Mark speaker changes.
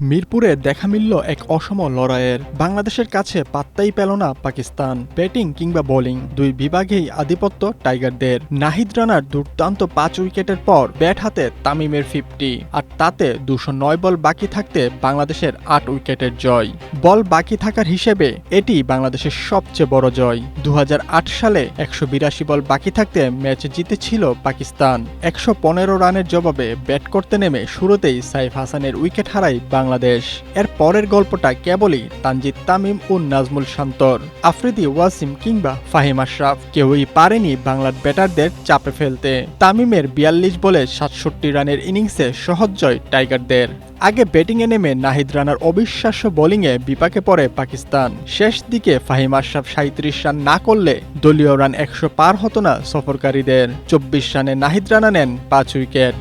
Speaker 1: মিরপুরে দেখা মিলল এক অসম লড়াইয়ের। বাংলাদেশের কাছে পাত্তাই পেল না পাকিস্তান। ব্যাটিং কিংবা বোলিং দুই বিভাগেই আধিপত্য টাইগারদের। নাহিদ রানার দুর্দান্ত 5 উইকেটের পর ব্যাট হাতে তামিমের 50, আর তাতে 209 বল বাকি থাকতে বাংলাদেশের 8 উইকেটের জয়। বল বাকি থাকার হিসেবে এটি বাংলাদেশের সবচেয়ে বড় জয়। 2008 সালে 182 বল বাকি থাকতে ম্যাচ জিতেছিল পাকিস্তান। 115 রানের জবাবে ব্যাট করতে নেমে শুরুতেই সাইফ হাসানের উইকেট হারায় বাংলাদেশ। এর পরের গল্পটা কেবলই তানজিদ তামিম ও নাজমুল শান্তর। আফ্রিদি, ওয়াসিম কিংবা ফাহিম আশরাফ কেউই পারেনি বাংলার ব্যাটারদের চাপে ফেলতে। তামিমের 42 বলে 67 রানের ইনিংসে সহজ জয় টাইগারদের। আগে ব্যাটিংয়ে নেমে নাহিদ রানার অবিশ্বাস্য বোলিংয়ে বিপাকে পড়ে পাকিস্তান। শেষ দিকে ফাহিম আশরাফ 37 রান না করলে দলীয় রান 100 পার হতো না সফরকারীদের। 24 রানে নাহিদ রানা নেন 5 উইকেট।